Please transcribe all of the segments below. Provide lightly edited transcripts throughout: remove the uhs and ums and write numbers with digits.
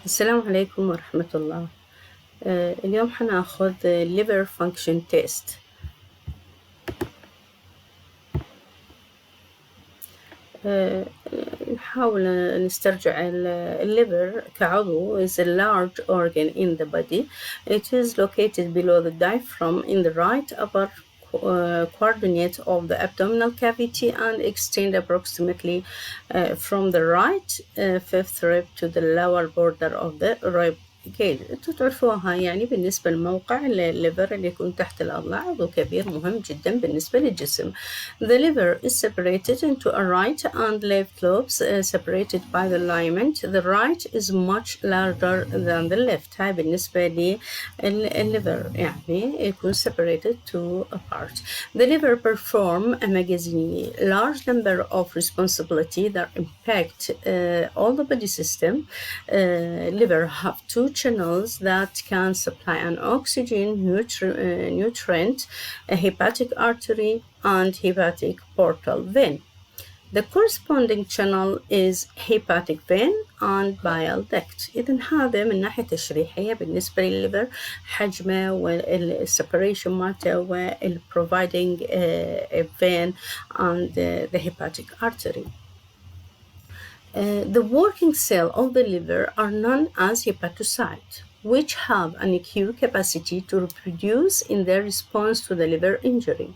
السلام عليكم ورحمة الله. اليوم حناخذ liver function test. نحاول نسترجع الليفر كعضو is a large organ in the body. It is located below the diaphragm in the right upper coordinate of the abdominal cavity and extend approximately from the right fifth rib to the lower border of the rib. أكيد أنتوا تعرفوها يعني بالنسبة لموقع الليفر اللي يكون تحت الأضلاع عضو كبير مهم جدا بالنسبة للجسم. The liver is separated into a right and left lobes separated by the ligament. The right is much larger than the left. هاي بالنسبة للليفر يعني يكون separated to a part. The liver perform a large number of responsibility that impact all the body system. Liver have two channels that can supply an oxygen nutrient, a hepatic artery and hepatic portal vein. The corresponding channel is hepatic vein and bile duct. إذن هذا من ناحية تشريحية بالنسبة للليفر حجمه والسيبريشن مالته وال providing a vein and the hepatic artery. The working cell of the liver are known as hepatocytes, which have an acute capacity to reproduce in their response to the liver injury.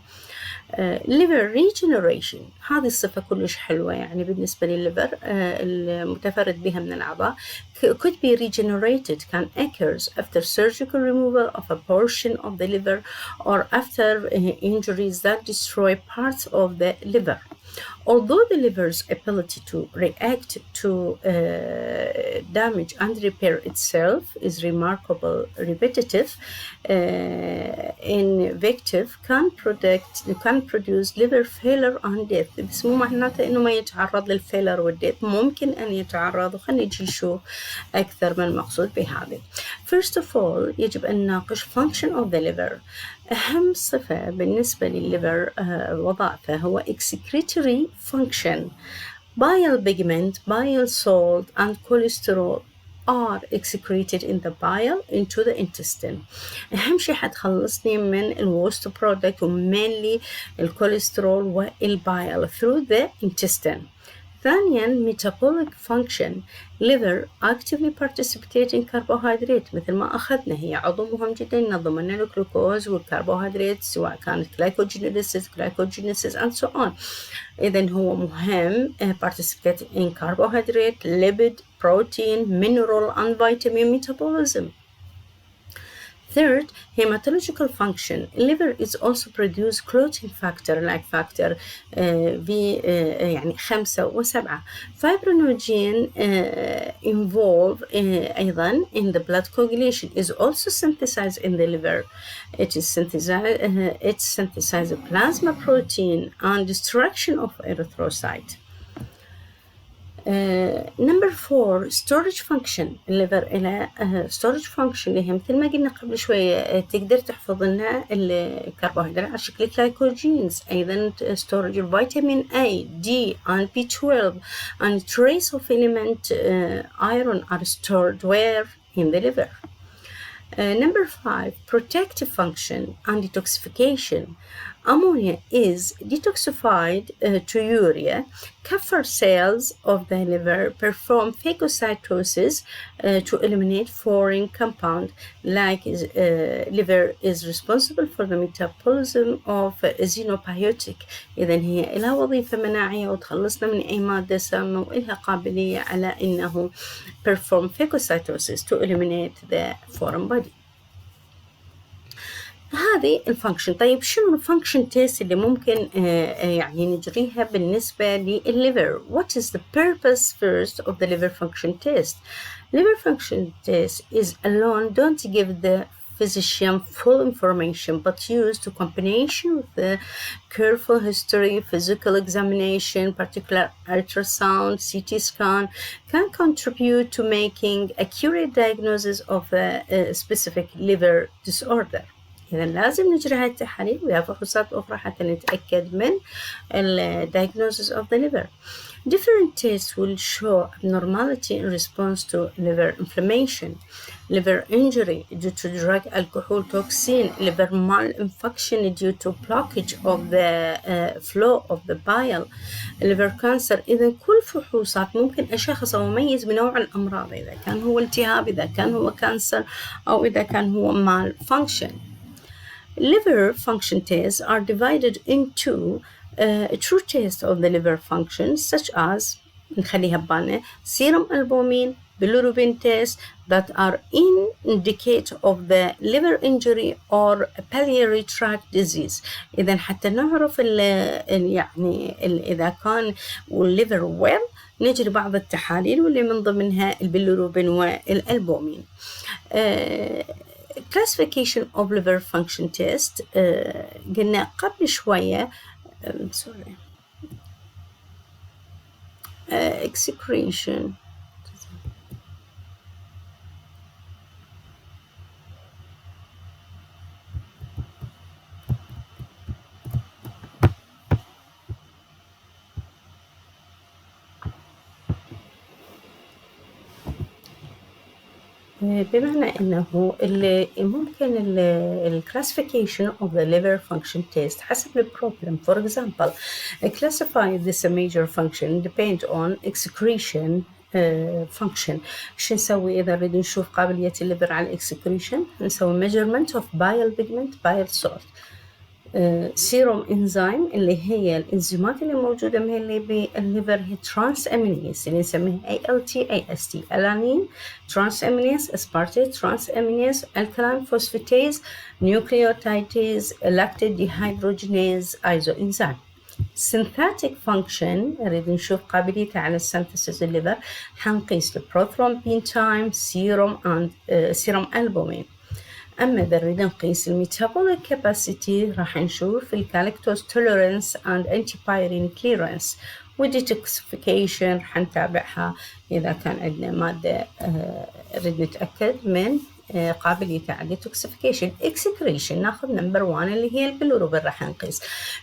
liver regeneration هذه الصفة كلش حلوة يعني بالنسبة للليفر المتفرد بها من الأعضاء could be regenerated can occurs after surgical removal of a portion of the liver or after injuries that destroy parts of the liver. Although the liver's ability to react to damage and repair itself is remarkable, repetitive, ineffective, can produce liver failure and death. بس مو معناته إنه ما يتعرض للفيلر والديث، ممكن أن يتعرض وخلينا نجي نشوف أكثر من المقصود بهذا. First of all يجب أن نناقش function of the liver. أهم صفة بالنسبة للليفر وظائفه هو excretory function. Bile pigment, bile salt and cholesterol are excreted in the bile into the intestine. أهم شيء حتخلصني من الwaste product ومmainly الكوليسترول والبايل through the intestine. ثانياً metabolic function. liver actively participate in carbohydrate مثل ما أخذنا هي عضو مهم جدا ينظم لنا الجلوكوز والكربوهيدرات سواء كانت glycogenesis and so on. إذن هو مهم participate in carbohydrate, lipid, protein, mineral and vitamin metabolism. Third, hematological function. Liver is also produce clotting factor like factor V يعني 5 و7. Fibrinogen involved أيضا in the blood coagulation is also synthesized in the liver. It synthesizes plasma protein and destruction of erythrocyte. Number 4 storage function. الليفر إلى storage function اللي هي مثل ما قلنا قبل شوية تقدر تحفظ لنا الكربوهيدرات على شكل glycogens. أيضا storage vitamin A, D and B12 and trace of element iron are stored where in the liver. Number 5 protective function and detoxification. Ammonia is detoxified to urea. Kefir cells of the liver perform phagocytosis to eliminate foreign compound. Like liver is responsible for the metabolism of xenobiotic. إذن هي لها وظيفة مناعية وتخلصنا من أي مادة سامة وإلها قابلية على إنه perform phagocytosis to eliminate the foreign body. هذه الفانكشن. طيب شنو الفانكشن تيست اللي ممكن يعني نجريها بالنسبة للليفر؟ What is the purpose first of the liver function test? Liver function test is alone don't give the physician full information but used to combination with the careful history, physical examination, particular ultrasound, CT scan can contribute to making accurate diagnosis of a specific liver disorder. إذا لازم نجري هاي التحاليل ويا فحوصات أخرى حتى نتأكد من diagnosis of the liver. Different tests will show abnormality in response to liver inflammation, liver injury due to drug alcohol toxin, liver malinfunction due to blockage of the flow of the bile, liver cancer. إذا كل فحوصات ممكن أشخص أو أميز بنوع الأمراض، إذا كان هو التهاب، إذا كان هو كانسر، أو إذا كان هو malfunction. Liver function tests are divided into true tests of the liver function such as نخليها ببالنا serum albumin, bilirubin tests that are indicate of the liver injury or biliary tract disease. إذا حتى نعرف يعني إذا كان liver well نجري بعض التحاليل واللي من ضمنها البيليروبين والألبومين. Classification of liver function test قلنا قبل شوية excretion. بمعنى أنه ممكن ال classification of the liver function test حسب ال problem. For example, classify this major function depend on excretion function. شو نسوي إذا نريد نشوف قابلية الليفر على excretion؟ نسوي measurement of bile pigment, bile salt. سيروم انزيم اللي هي الانزيمات اللي موجوده اللي بالليفر هي ترانس امينيز اللي نسميها ALT الانين ترانس امينيز اسبارتيت ترانس امينيز الكالين فوسفاتيز نيوكليوتايدز لاكتيد ديهيدروجينيز ايزو انزيم. synthetic function نريد نشوف قابليته على السنتسيس الليفر حنقيس البروثرومبين تايم سيروم البومين. أما إذا نريد نقيس الميتابوليك كاباسيتي راح نشوف الكالكتوز توليرنس and antipyrine clearance وديتوكسيفيكيشن راح نتابعها إذا كان عندنا مادة نريد نتأكد من قابليتها على detoxification. excretion ناخذ نمبر 1 اللي هي البيليروبين راح نقيس.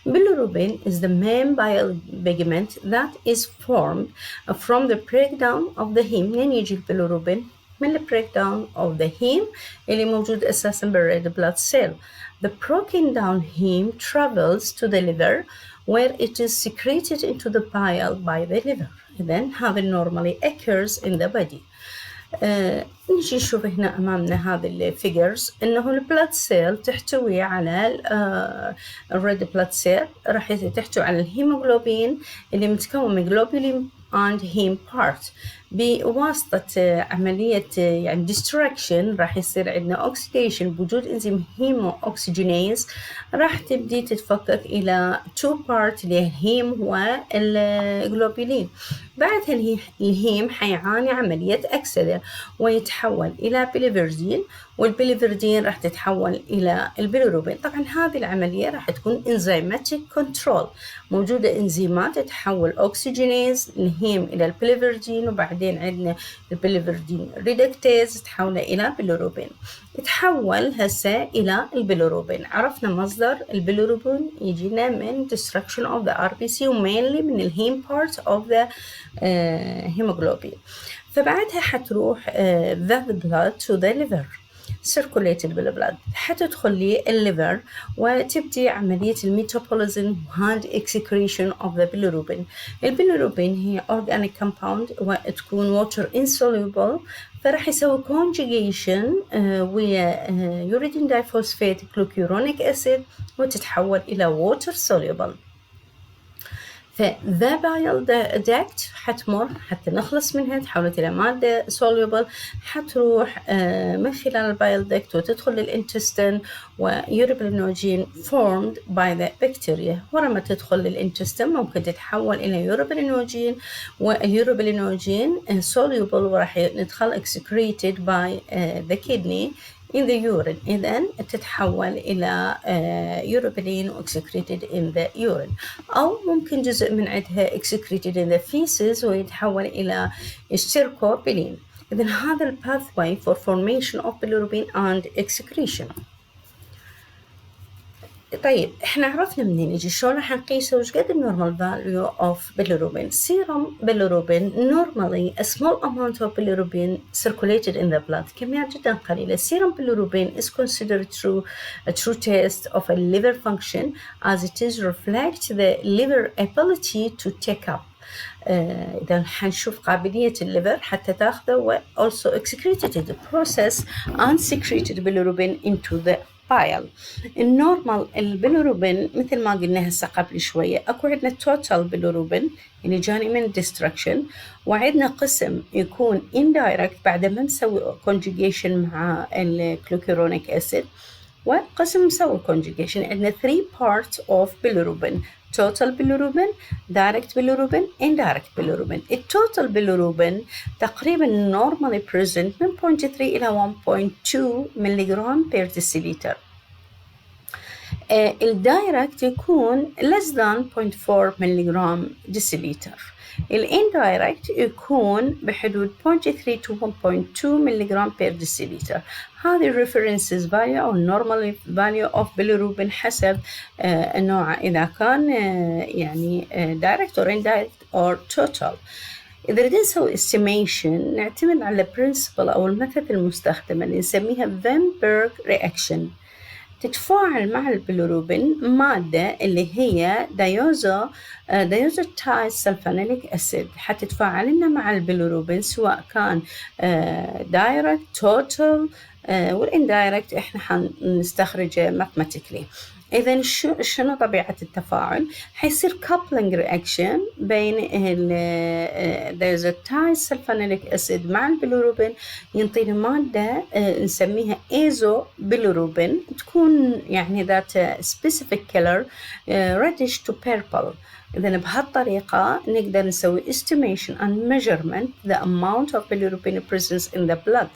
bilirubin is the main bile pigment that is formed from the breakdown of the heme. منين يجي البيليروبين؟ من ال breakdown of the heme اللي موجود أساساً بالred blood cell. The broken down heme travels to the liver where it is secreted into the bile by the liver. إذن هذا normally occurs in the body. نجي نشوف هنا أمامنا هذه الفيجرز إنه البلاد سيل تحتوي على الريد بلاد سيل راح تحتوي على الهيموغلوبين اللي متكون من globulin and heme part. بواسطة عملية يعني destruction راح يصير عندنا oxidation بوجود انزيم هيمو اوكسجينيز راح تبدي تتفكك إلى two part اللي هي الهيم والجلوبولين. بعدها الهيم حيعاني عملية أكسدة ويتحول إلى بيليفردين والبيليفردين راح تتحول إلى البيليروبين. طبعا هذه العملية راح تكون enzymatic control موجودة انزيمات تحول أوكسجينيز الهيم إلى البيليفردين وبعدين عندنا البيليفردين ريدكتيز تحول إلى بيليروبين. تحول هسه إلى البيليروبين. عرفنا مصدر البيليروبين يجينا من destruction of the RBC ومينلي من الهيم part of the hemoglobin. فبعدها حتروح the blood to the liver circulated بالبلاد حتدخل لي الليفر وتبدي عملية الميتابوليزم and excretion of the bilirubin. البيليروبين هي organic compound وتكون water insoluble فراح يسوي conjugation ويا uridine diphosphate glucuronic acid وتتحول إلى water soluble. فذا بايل داكت حتمر حتى نخلص منها تحولت إلى مادة soluble حتروح من خلال البايل داكت وتدخل للإنتستين ويوربلينوجين formed by the bacteria. ولما تدخل للإنتستين ممكن تتحول إلى يوربلينوجين واليوربلينوجين soluble وراح ندخل excreted by the kidney in the urine. إذن تتحول إلى urobilin excreted in the urine أو ممكن جزء من عندها excreted in the feces ويتحول إلى ستيركوبيلين. إذن هذا ال pathway for formation of bilirubin and excretion. طيب احنا عرفنا منين يجي شلون راح نقيسه وش قد النورمال فاليو اوف bilirubin. Serum bilirubin, normally a small amount of bilirubin circulated in the blood, كميات جدا قليلة. Serum bilirubin is considered a true test of a liver function as it is reflect the liver ability to take up. إذا حنشوف قابلية الليفر حتى تاخذه و also excreted process unsecreted bilirubin into the bile. النورمال البيليروبين مثل ما قلنا هسه قبل شوية أكو عندنا total bilirubin اللي جاني من destruction، وعندنا قسم يكون indirect بعد ما نسوي conjugation مع الكلوكيرونيك acid، وقسم مسوي conjugation. عندنا 3 parts of bilirubin: total bilirubin, direct bilirubin, indirect bilirubin. الtotal bilirubin تقريبا normally present من 0.3 إلى 1.2 ملغرام per deciliter. الدايركت يكون less than 0.4 ملغرام deciliter. الاندايركت يكون بحدود 0.3 to 1.2 ملغرام per deciliter. هذه references value أو normal value of bilirubin حسب النوع، إذا كان يعني direct or indirect or total. إذا بدنا نسوي estimation نعتمد على principle أو الميثود المستخدمة اللي نسميها Bergh reaction. تتفاعل مع البيليروبين مادة اللي هي دايوزوتايز سلفونيليك أسيد، حتتفاعل لنا مع البيليروبين سواء كان دايركت توتال والاندايركت احنا حنستخرجه ماثماتيكلي. إذا شنو طبيعة التفاعل؟ حيصير coupling reaction بين الدايوزوتايز سلفونيليك أسيد مع البيليروبين، ينطينا مادة نسميها ايزو بيليروبين، تكون يعني ذات specific color reddish to purple. إذا بهالطريقة نقدر نسوي estimation and measurement the amount of bilirubin presence in the blood.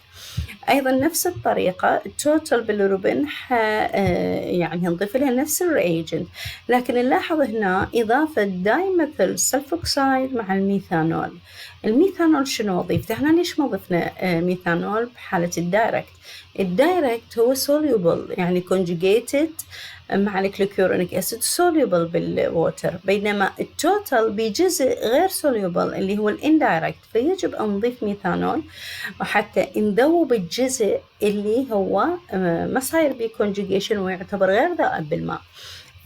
أيضا نفس الطريقة total bilirubin يعني نضيف لها نفس الرياجنت، لكن نلاحظ هنا إضافة دايميثيل سلفوكسايد مع الميثانول. الميثانول شنو وظيفته؟ هنا ليش ما ضفنا ميثانول بحالة الدايركت؟ الدايركت هو soluble يعني conjugated مع الكلوكيورونيك أسيد soluble بالووتر، بينما التوتال بجزء غير soluble اللي هو الاندايركت، فيجب أن نضيف ميثانول وحتى نذوب الجزء اللي هو ما صاير به conjugation ويعتبر غير ذائب بالماء،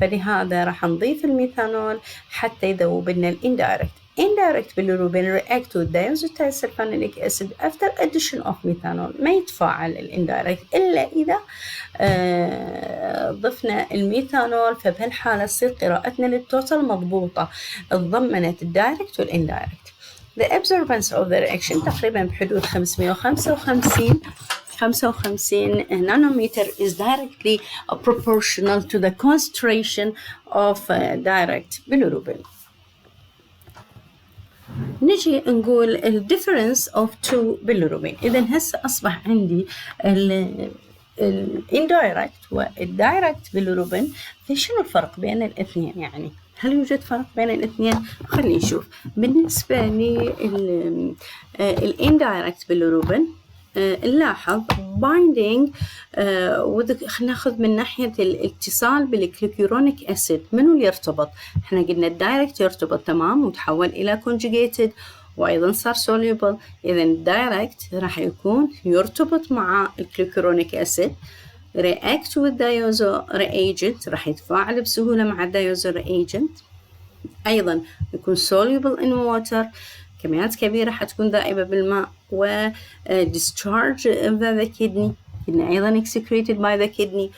فلهذا راح نضيف الميثانول حتى يذوب لنا الاندايركت. Indirect bilirubin react with diazotide sulfonylic acid after addition of methanol. ما يتفاعل الاندايركت إلا إذا ضفنا الميثانول، فبهالحالة تصير قراءتنا للتوتال مضبوطة، تضمنت الدايركت والاندايركت. The observance of the reaction تقريبا بحدود 555 nanometer is directly proportional to the concentration of direct bilirubin. نجي نقول ال difference of two bilirubin. إذا هسه أصبح عندي ال indirect وال direct bilirubin، في شنو الفرق بين الاثنين؟ يعني هل يوجد فرق بين الاثنين؟ خلينا نشوف. بالنسبة لل indirect bilirubin نلاحظ binding ناخذ من ناحية الاتصال بالكلوكيرونيك أسيد. منو اللي يرتبط؟ احنا قلنا الدايركت يرتبط تمام وتحول إلى conjugated وأيضا صار soluble. إذا الدايركت راح يكون يرتبط مع الكلوكيرونيك أسيد react with diazo reagent، راح يتفاعل بسهولة مع الدايوزو reagent، أيضا يكون soluble in water كميات كبيرة حتكون ذائبة بالماء، و discharge by the kidney إن أيضا excreted by the kidney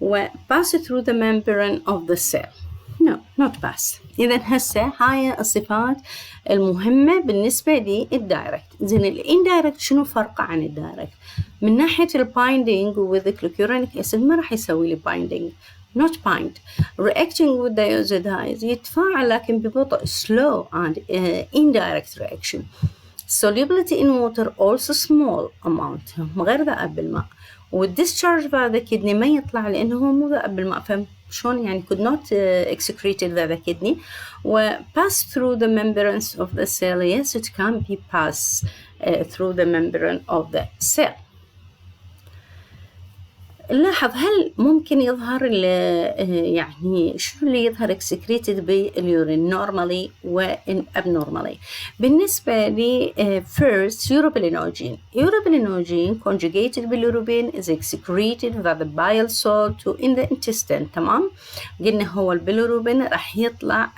و pass through the membrane of the cell. No, not pass. إذا هسه هاي الصفات المهمة بالنسبة لي الدايركت. زين الاندايركت شنو فرقه عن الدايركت؟ من ناحية البايندينج with the glucuronic acid ما راح يسوي لي بايندينج. not bind. Reacting with diazotide يتفاعل لكن ببطء slow and indirect reaction. Solubility in water also small amount غير ذائب بالماء. والdischarge by the kidney ما يطلع لأنه هو مو ذائب بالماء، فشون يعني could not excreted by the kidney. و pass through the membranes of the cell. Yes, it can be passed through the membrane of the cell. نلاحظ هل ممكن يظهر يعني شنو اللي يظهر excreted باليورين normally و abnormally. بالنسبة لي first urobilinogen conjugated bilirubin is excreted via the bile salt in the intestine. تمام، قلنا هو البيليروبين راح يطلع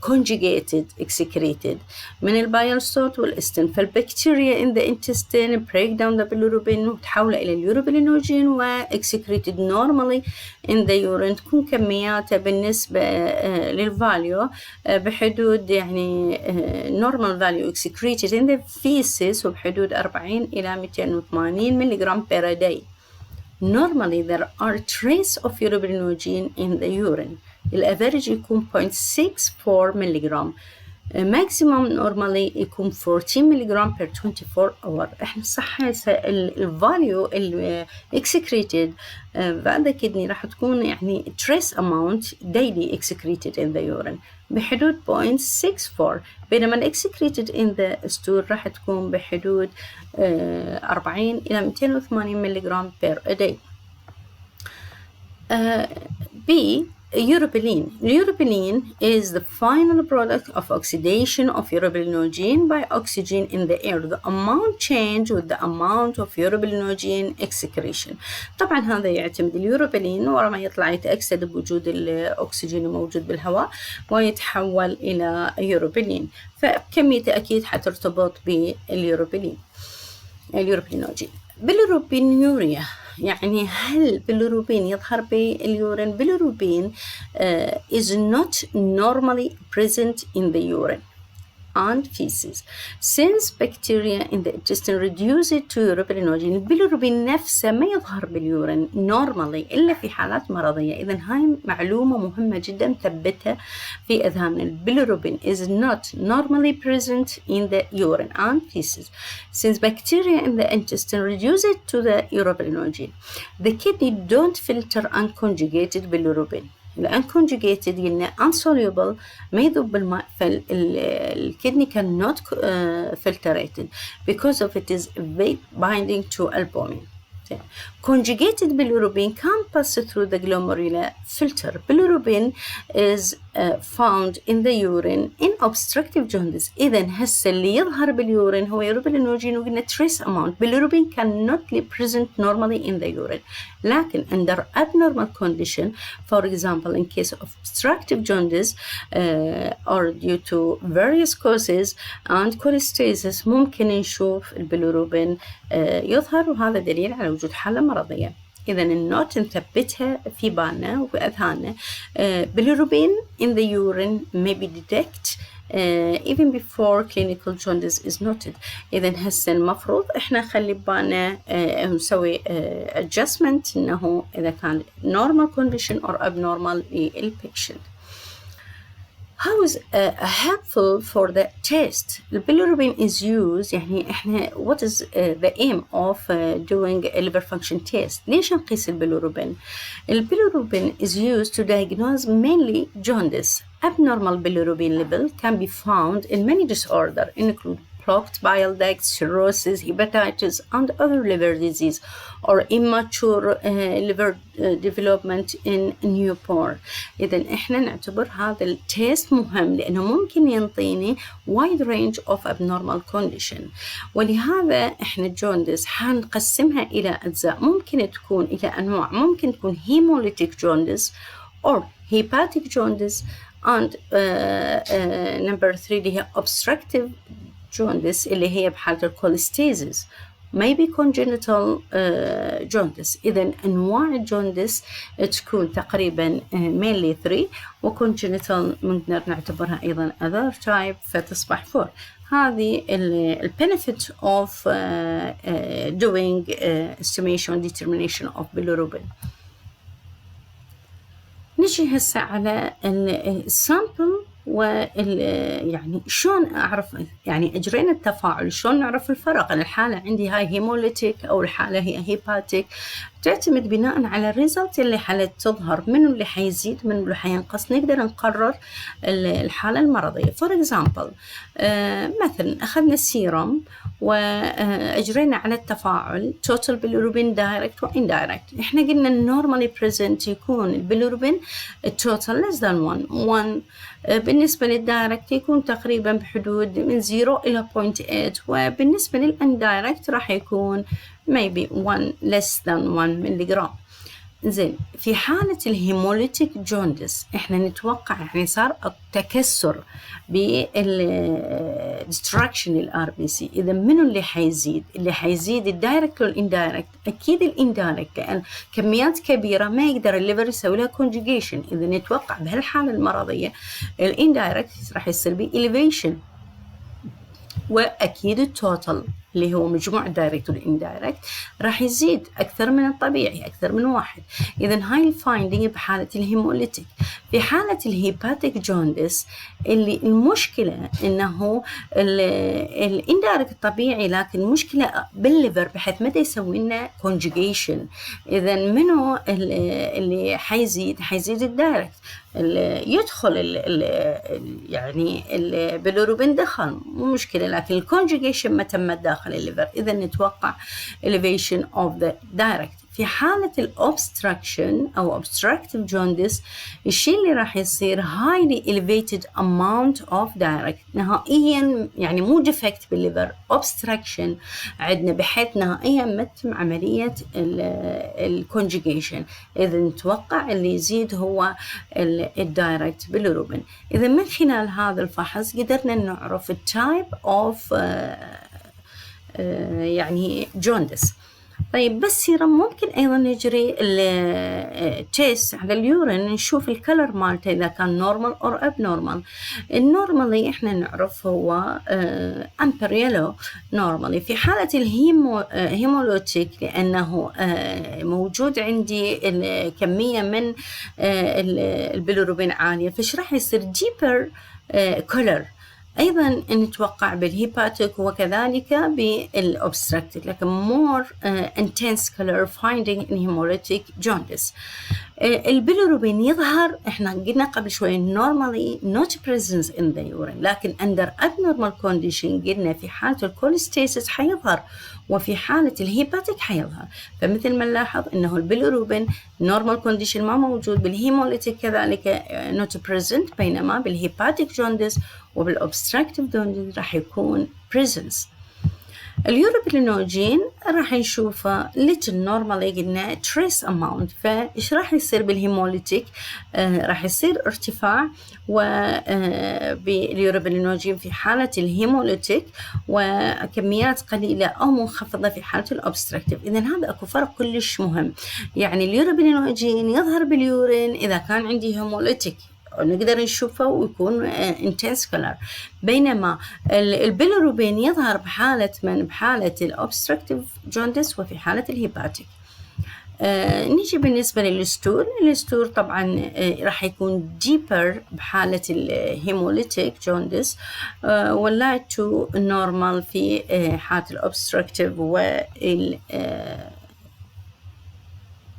conjugated excreted من البايل salt والإستن، فالبكتيريا in the intestine break down the bilirubin وتحوله إلى اليوروبيلينوجين و excreted normally in the urine. تكون كمياته بالنسبة للفاليو بحدود يعني normal value excreted in the feces وبحدود 40 إلى 280 ملغرام per day. Normally there are trace of urobilinogen in the urine. الأفريج يكون 0.64 ملغرام. maximum normally يكون 14 ملغرام per 24 hour. احنا صح الفاليو excreted بعد كدني راح تكون يعني trace amount daily excreted in the urine بحدود 0.64، بينما excreted in the stool راح تكون بحدود 40 إلى 280 ملغرام per a day. B. Urobilin. Urobilin is the final product of oxidation of urobilinogen by oxygen in the air. The amount change with the amount of urobilinogen excretion. طبعا هذا يعتمد اليوروبيلين ورا ما يطلع يتأكسد بوجود الأكسجين الموجود بالهواء ويتحول إلى يوروبيلين، فكميته أكيد حترتبط باليوروبيلين اليوروبيلينوجين. bilirubinuriا يعني هل bilirubin يظهر باليورين؟ bilirubin is not normally present in the urine and feces. Since bacteria in the intestine reduce it to urobilinogen, البيليروبين نفسه ما يظهر باليورين normally إلا في حالات مرضية. إذن هاي معلومة مهمة جدا ثبتها في أذهاننا. البيليروبين is not normally present in the urine and feces. Since bacteria in the intestine reduce it to the urobilinogen, the kidney don't filter unconjugated bilirubin. الانconjugated قلنا insoluble ما يذوب بالماء، فالكدني cannot filtrated because of it is binding to albumin. Conjugated bilirubin can pass through the glomerular filter. Bilirubin is found in the urine in obstructive jaundice. إذن هسه اللي يظهر باليورين هو urobilinogen وقلنا trace amount. Bilirubin cannot be present normally in the urine. لكن under abnormal condition, for example in case of obstructive jaundice or due to various causes and cholestasis ممكن نشوف البيليروبين يظهر، وهذا دليل على وجود حالة مرضية. إذن النوت نثبتها في بالنا وفي أذهاننا. bilirubin in the urine may be detected even before clinical jaundice is noted. إذن هسه المفروض إحنا نخلي بالنا نسوي adjustment إنه إذا كان normal condition or abnormal للpatient. How is helpful for the test? The bilirubin is used يعني إحنا what is the aim of doing a liver function test؟ ليش نقيس البيليروبين؟ البيليروبين is used to diagnose mainly jaundice. Abnormal bilirubin level can be found in many disorders, including blocked bile ducts, cirrhosis, hepatitis, and other liver disease, or immature liver development in newborn. إذن إحنا نعتبر هذا التيست مهم لأنه ممكن ينطيني wide range of abnormal condition. ولهذا إحنا الجوندس حنقسمها إلى أجزاء، ممكن تكون إلى أنواع، ممكن تكون hemolytic jaundice or hepatic jaundice and number 3 اللي هي obstructive jaundice اللي هي بحالة الكوليستيزيس maybe congenital jaundice. إذن أنواع الجوندس تكون تقريبا mainly 3 وcongenital نقدر نعتبرها أيضا other type فتصبح 4. هذه ال benefit of doing estimation determination of bilirubin. نجي هسه على السامبل يعني شلون أعرف يعني أجرين التفاعل، شلون نعرف الفرق؟ أنا الحالة عندي هاي هيموليتيك أو الحالة هي هيباتيك. تعتمد بناء على الريزلت اللي حتظهر، منو اللي حيزيد منو اللي حينقص، نقدر نقرر الحالة المرضية. for example مثلا أخذنا السيروم وأجرينا على التفاعل total bilirubin direct و indirect. إحنا قلنا normally present يكون البيليروبين total less than 1. بالنسبة للدايركت يكون تقريبا بحدود من 0 إلى 0.8، وبالنسبة للإندايركت راح يكون maybe 1 less than 1 ملغرام. زين، في حالة الهيموليتيك جوندس احنا نتوقع يعني صار تكسر بالديستراكشن الار بي سي. اذا منو اللي حيزيد؟ اللي حيزيد الدايركت والاندايركت؟ اكيد الاندايركت، لان كميات كبيره ما يقدر الليفر يسوي لها كونجيجيشن. اذا نتوقع بهالحاله المرضيه الاندايركت راح يصير به elevation، واكيد التوتال اللي هو مجموع الدايركت والاندايركت راح يزيد اكثر من الطبيعي، اكثر من 1. اذا هاي الفايندينج بحاله الهيموليتيك. في حاله الهيباتيك جوندس اللي المشكله انه الاندايركت طبيعي، لكن المشكله بالليفر بحيث ما يسوي لنا كونجيجيشن. اذا منو اللي حيزيد الدايركت، يدخل يعني البيليروبين دخل مو مشكله، لكن الكونجيجيشن ما تمت داخل الليفر. اذا نتوقع elevation of the direct. في حالة الأوبستراكشن أو obstructive jaundice الشيء اللي راح يصير highly elevated amount of direct نهائيا، يعني مو defect بالليفر، obstruction عندنا بحيث نهائيا ما تتم عملية الكونجيجيشن. إذا نتوقع اللي يزيد هو الدايركت bilirubin. إذا من خلال هذا الفحص قدرنا نعرف التايب of يعني جوندس. طيب بس سيرم ممكن أيضا نجري التيست على اليورين نشوف الكلر مالته إذا كان نورمال أو أبنورمال. النورمالي إحنا نعرف هو أمبر يلو نورمالي. في حالة الهيمولوتيك لأنه موجود عندي كمية من البيليروبين عالية، فش راح يصير ديبر كولر. أيضا نتوقع بالهيباتيك وكذلك بالأوبستراكتيك، لكن more intense color finding in hemolytic jaundice. البيليروبين يظهر، احنا قلنا قبل شوي normally not present in the urine، لكن under abnormal condition قلنا في حالة الكوليستاسيس حيظهر، وفي حالة الهيباتيك حيظهر. فمثل ما نلاحظ انه البيليروبين normal condition ما موجود، بالهيموليتيك كذلك not present، بينما بالهيباتيك جوندس وبالأوبستراكتيف جوندس راح يكون presence. اليوروبيلينوجين راح نشوفه little normally قلنا trace amount. فإيش راح يصير بالهيموليتيك؟ راح يصير ارتفاع باليوروبيلينوجين في حالة الهيموليتيك، وكميات قليلة أو منخفضة في حالة الأوبستراكتيف. إذا هذا أكو فرق كلش مهم. يعني اليوروبيلينوجين يظهر باليورين إذا كان عندي هيموليتيك نقدر نشوفه ويكون intense color، بينما البيليروبين يظهر بحالة الأوبستراكتيف جوندس وفي حالة الهيباتيك. نيجي بالنسبة للستور طبعا راح يكون deeper بحالة الهيموليتيك جوندس، واللايت تو نورمال في حالة الأوبستراكتيف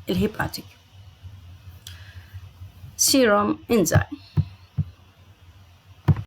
والهيباتيك. serum enzyme.